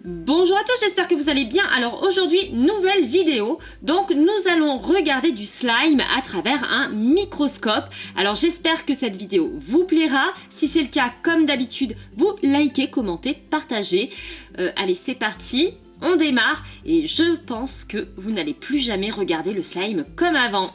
Bonjour à tous, j'espère que vous allez bien. Alors aujourd'hui, nouvelle vidéo. Donc nous allons regarder du slime à travers un microscope. Alors j'espère que cette vidéo vous plaira. Si c'est le cas, comme d'habitude, vous likez, commentez, partagez. Allez, c'est parti, on démarre. Et je pense que vous n'allez plus jamais regarder le slime comme avant.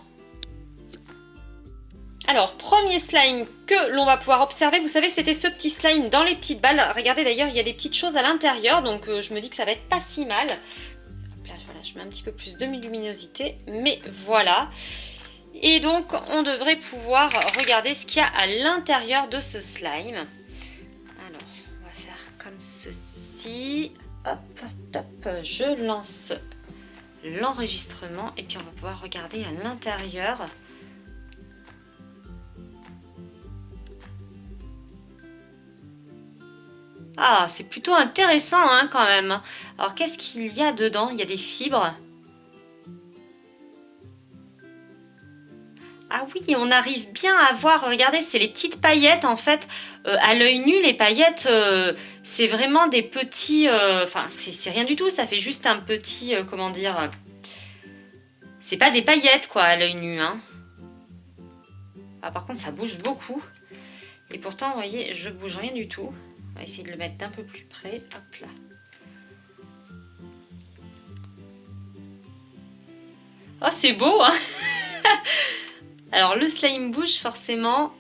Alors, premier slime que l'on va pouvoir observer, vous savez, c'était ce petit slime dans les petites balles. Regardez d'ailleurs, il y a des petites choses à l'intérieur, donc je me dis que ça va être pas si mal. Hop là, voilà, je mets un petit peu plus de luminosité, mais voilà. Et donc, on devrait pouvoir regarder ce qu'il y a à l'intérieur de ce slime. Alors, on va faire comme ceci. Hop, top, je lance l'enregistrement et puis on va pouvoir regarder à l'intérieur. Ah, c'est plutôt intéressant hein, quand même. Alors, qu'est-ce qu'il y a dedans? Il y a des fibres. Ah oui, on arrive bien à voir, regardez, c'est les petites paillettes en fait. À l'œil nu, les paillettes, c'est vraiment des petits... Enfin, c'est rien du tout, ça fait juste un petit... comment dire... c'est pas des paillettes quoi, à l'œil nu. Hein. Ah, par contre, ça bouge beaucoup. Et pourtant, vous voyez, je bouge rien du tout. On va essayer de le mettre d'un peu plus près. Hop là. Oh, c'est beau, hein. Alors, le slime bouge forcément.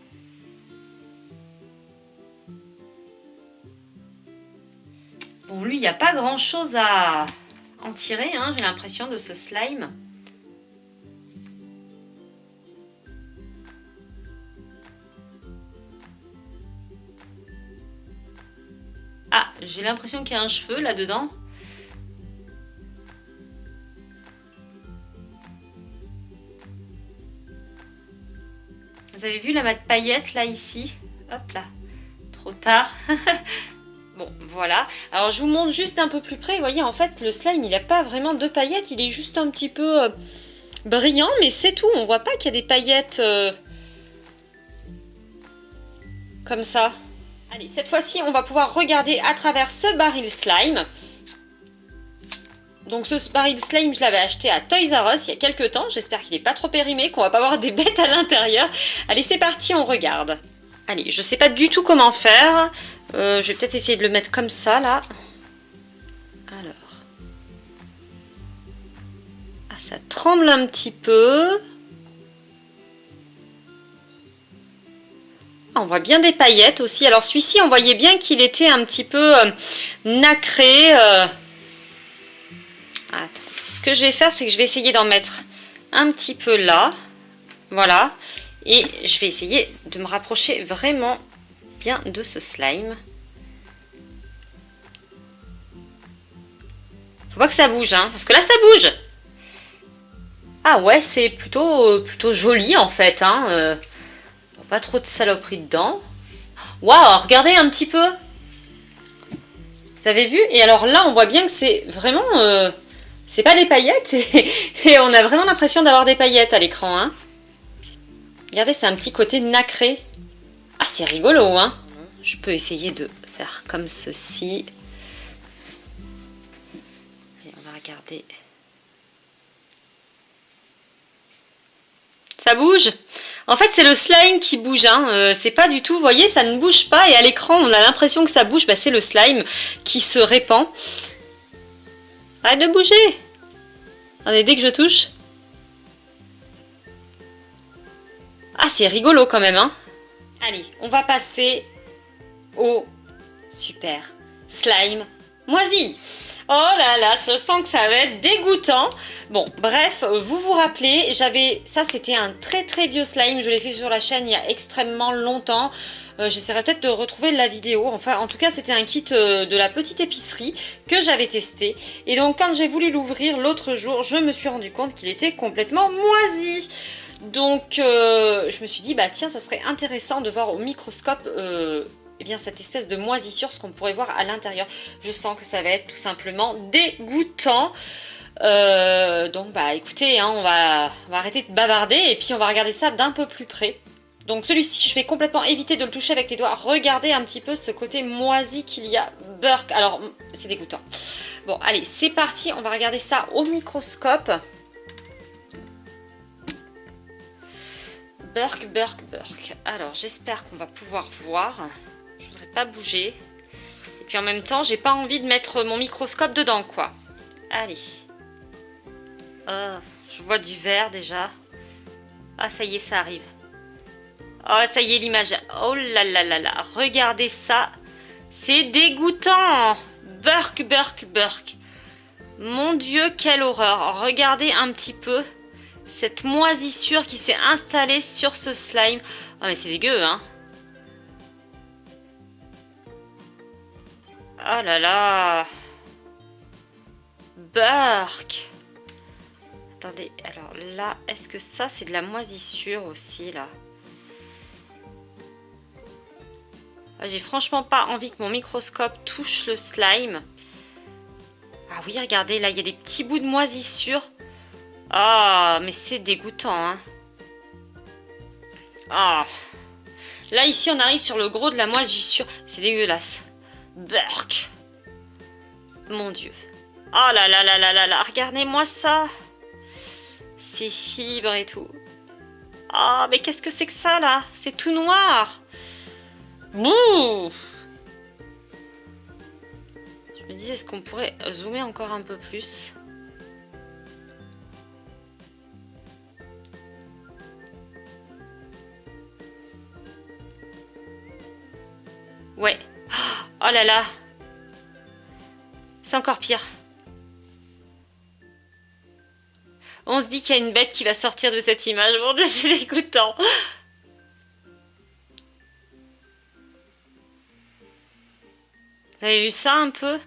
Bon, lui, il n'y a pas grand-chose à en tirer, hein, j'ai l'impression, de ce slime. Ah, j'ai l'impression qu'il y a un cheveu là-dedans. Vous avez vu la mat paillette là, ici? Hop là, trop tard. Bon, voilà. Alors, je vous montre juste un peu plus près. Vous voyez, en fait, le slime, il n'a pas vraiment de paillettes. Il est juste un petit peu brillant, mais c'est tout. On voit pas qu'il y a des paillettes comme ça. Allez, cette fois-ci, on va pouvoir regarder à travers ce baril slime. Donc ce baril slime, je l'avais acheté à Toys R Us il y a quelques temps. J'espère qu'il n'est pas trop périmé, qu'on va pas avoir des bêtes à l'intérieur. Allez, c'est parti, on regarde. Allez, je sais pas du tout comment faire. Je vais peut-être essayer de le mettre comme ça, là. Alors. Ah, ça tremble un petit peu. On voit bien des paillettes aussi. Alors celui-ci, on voyait bien qu'il était un petit peu nacré. Attends. Ce que je vais faire, c'est que je vais essayer d'en mettre un petit peu là. Voilà. Et je vais essayer de me rapprocher vraiment bien de ce slime. Faut pas que ça bouge, hein, parce que là, ça bouge. Ah ouais, c'est plutôt joli en fait, hein. Pas trop de saloperies dedans. Waouh, regardez un petit peu. Vous avez vu? Et alors là, on voit bien que c'est vraiment... c'est pas des paillettes. Et on a vraiment l'impression d'avoir des paillettes à l'écran. Hein. Regardez, c'est un petit côté nacré. Ah, c'est rigolo, hein. Je peux essayer de faire comme ceci. Allez, on va regarder. Ça bouge. En fait, c'est le slime qui bouge. Hein. C'est pas du tout, vous voyez, ça ne bouge pas. Et à l'écran, on a l'impression que ça bouge. Bah, c'est le slime qui se répand. Arrête de bouger. Regardez, dès que je touche. Ah, c'est rigolo quand même. Hein. Allez, on va passer au super slime moisi. Oh là là, je sens que ça va être dégoûtant. Bon, bref, vous vous rappelez, ça c'était un très vieux slime, je l'ai fait sur la chaîne il y a extrêmement longtemps. J'essaierai peut-être de retrouver la vidéo. Enfin, en tout cas, c'était un kit de la petite épicerie que j'avais testé. Et donc, quand j'ai voulu l'ouvrir l'autre jour, je me suis rendu compte qu'il était complètement moisi. Donc, je me suis dit, bah tiens, ça serait intéressant de voir au microscope... eh bien, cette espèce de moisissure, ce qu'on pourrait voir à l'intérieur. Je sens que ça va être tout simplement dégoûtant. Donc, bah écoutez, hein, on va arrêter de bavarder et puis on va regarder ça d'un peu plus près. Donc celui-ci, je vais complètement éviter de le toucher avec les doigts. Regardez un petit peu ce côté moisi qu'il y a. Burk. Alors, c'est dégoûtant. Bon, allez, c'est parti. On va regarder ça au microscope. Burk, burk, burk. Alors, j'espère qu'on va pouvoir voir. Je voudrais pas bouger. Et puis en même temps, j'ai pas envie de mettre mon microscope dedans, quoi. Allez. Oh, je vois du vert déjà. Ah, ça y est, ça arrive. Oh, ça y est, l'image. Oh là là là là. Regardez ça. C'est dégoûtant. Burk, burk, burk. Mon Dieu, quelle horreur. Regardez un petit peu cette moisissure qui s'est installée sur ce slime. Oh, mais c'est dégueu, hein. Oh là là. Burk. Attendez, alors là, est-ce que ça, c'est de la moisissure aussi, là? J'ai franchement pas envie que mon microscope touche le slime. Ah oui, regardez, là, il y a des petits bouts de moisissure. Ah, mais c'est dégoûtant, hein. Ah. Là, ici, on arrive sur le gros de la moisissure. C'est dégueulasse. Burk. Mon Dieu. Oh là là là là là là. Regardez-moi ça. Ces fibres et tout. Ah, mais qu'est-ce que c'est que ça, là? C'est tout noir. Bouh. Je me dis, est-ce qu'on pourrait zoomer encore un peu plus? Ouais. Oh là là. C'est encore pire. On se dit qu'il y a une bête qui va sortir de cette image. Mon Dieu, c'est dégoûtant. Vous avez vu ça un peu?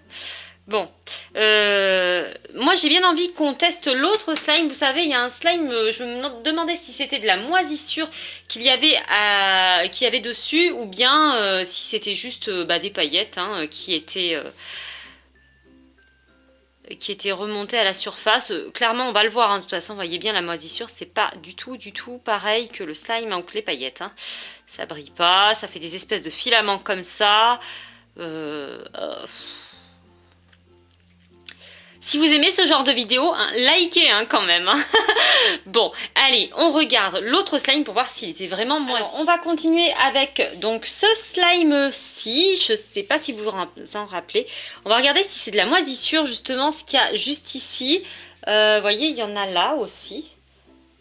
Bon. Moi, j'ai bien envie qu'on teste l'autre slime. Vous savez, il y a un slime, je me demandais si c'était de la moisissure qu'il y avait dessus ou bien si c'était juste des paillettes hein, qui étaient remontées à la surface. Clairement, on va le voir. Hein, de toute façon, vous voyez bien la moisissure, c'est pas du tout pareil que le slime ou que les paillettes. Hein. Ça brille pas, ça fait des espèces de filaments comme ça. Si vous aimez ce genre de vidéo, hein, likez hein, quand même. Hein. Bon, allez, on regarde l'autre slime pour voir s'il était vraiment moisi. Alors, on va continuer avec donc ce slime-ci. Je sais pas si vous vous en rappelez. On va regarder si c'est de la moisissure, justement, ce qu'il y a juste ici. Vous voyez, il y en a là aussi.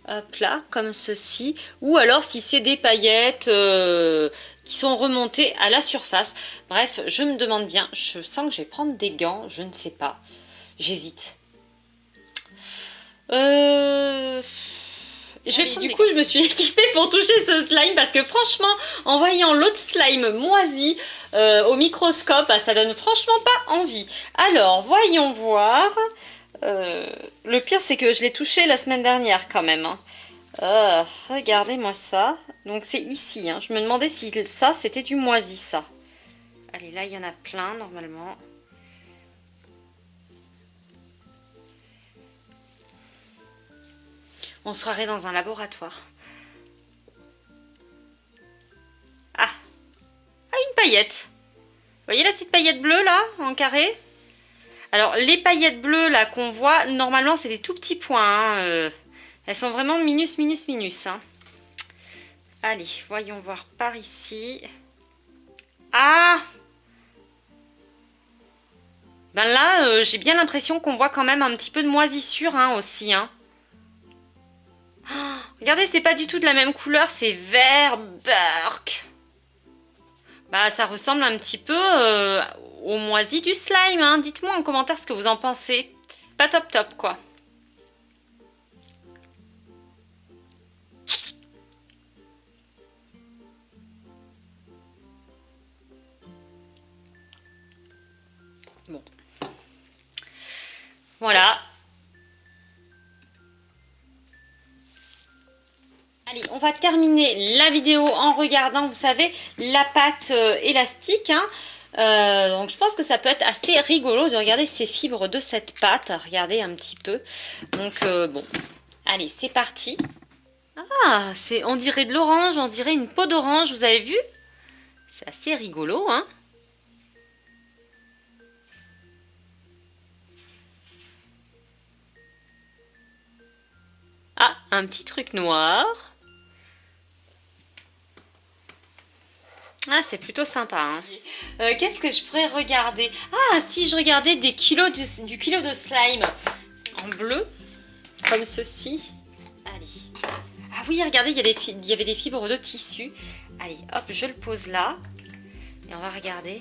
Hop là, comme ceci. Ou alors si c'est des paillettes qui sont remontées à la surface. Bref, je me demande bien. Je sens que je vais prendre des gants. Je ne sais pas. J'hésite. Du coup, je me suis équipée pour toucher ce slime parce que franchement, en voyant l'autre slime moisi au microscope, ça donne franchement pas envie. Alors, voyons voir. Le pire, c'est que je l'ai touché la semaine dernière quand même. Hein. Regardez-moi ça. Donc, c'est ici. Hein. Je me demandais si ça, c'était du moisi, ça. Allez, là, il y en a plein, normalement. On se croirait dans un laboratoire. Ah, une paillette. Vous voyez la petite paillette bleue, là, en carré? Alors, les paillettes bleues, là, qu'on voit, normalement, c'est des tout petits points. Hein. Elles sont vraiment minus, minus, minus. Hein. Allez, voyons voir par ici. Ah! Ben là, j'ai bien l'impression qu'on voit quand même un petit peu de moisissure hein, aussi. Hein. Oh, regardez, c'est pas du tout de la même couleur, c'est vert burk. Bah, ça ressemble un petit peu au moisi du slime. Hein. Dites-moi en commentaire ce que vous en pensez. Pas top top, quoi. Bon. Voilà. Allez, on va terminer la vidéo en regardant, vous savez, la pâte élastique. Hein. Donc je pense que ça peut être assez rigolo de regarder ces fibres de cette pâte. Regardez un petit peu. Donc bon, allez, c'est parti. Ah, on dirait de l'orange, on dirait une peau d'orange, vous avez vu? C'est assez rigolo, hein. un petit truc noir. Ah, c'est plutôt sympa. Hein. Qu'est-ce que je pourrais regarder? Ah, si je regardais du kilo de slime en bleu, comme ceci. Allez. Ah oui, regardez, il y avait des fibres de tissu. Allez, hop, je le pose là. Et on va regarder.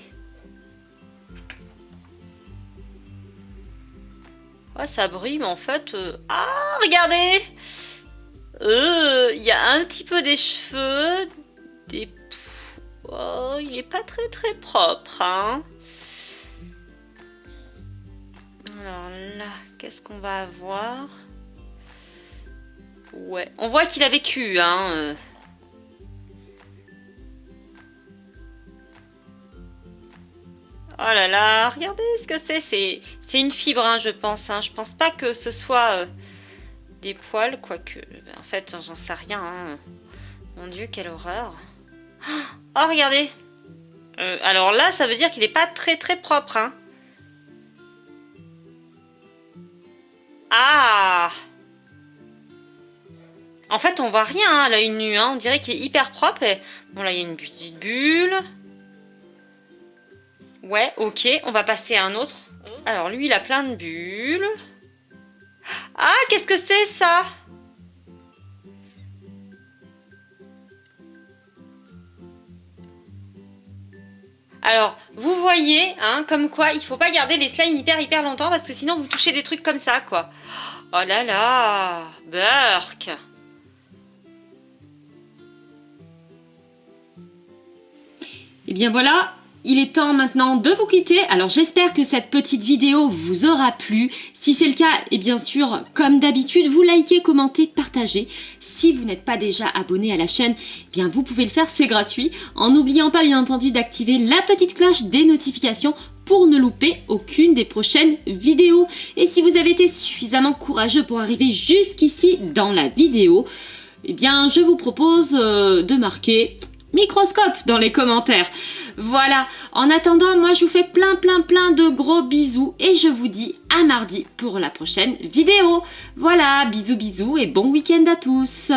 Ouais, ça brille, mais en fait... Ah, regardez! Il y a un petit peu des cheveux, des... Oh, il est pas très très propre, hein. Alors là, qu'est-ce qu'on va avoir? Ouais, on voit qu'il a vécu, hein. Oh là là, regardez ce que c'est. C'est une fibre, hein, je pense. Hein. Je pense pas que ce soit des poils, quoique... En fait, j'en sais rien. Hein. Mon Dieu, quelle horreur. Oh, regardez. Alors là, ça veut dire qu'il n'est pas très très propre. Hein. Ah! En fait, on voit rien hein, à l'œil nu. Hein. On dirait qu'il est hyper propre. Et... Bon, là, il y a une petite bulle. Ouais, ok. On va passer à un autre. Alors, lui, il a plein de bulles. Ah, qu'est-ce que c'est, ça? Alors, vous voyez, hein, comme quoi, il faut pas garder les slimes hyper longtemps parce que sinon, vous touchez des trucs comme ça, quoi. Oh là là, Burk. Et bien voilà, il est temps maintenant de vous quitter. Alors j'espère que cette petite vidéo vous aura plu. Si c'est le cas, et bien sûr, comme d'habitude, vous likez, commentez, partagez. Si vous n'êtes pas déjà abonné à la chaîne, eh bien vous pouvez le faire, c'est gratuit. En n'oubliant pas bien entendu d'activer la petite cloche des notifications pour ne louper aucune des prochaines vidéos. Et si vous avez été suffisamment courageux pour arriver jusqu'ici dans la vidéo, eh bien je vous propose de marquer microscope dans les commentaires. Voilà, en attendant, moi je vous fais plein de gros bisous et je vous dis à mardi pour la prochaine vidéo. Voilà, bisous et bon week-end à tous.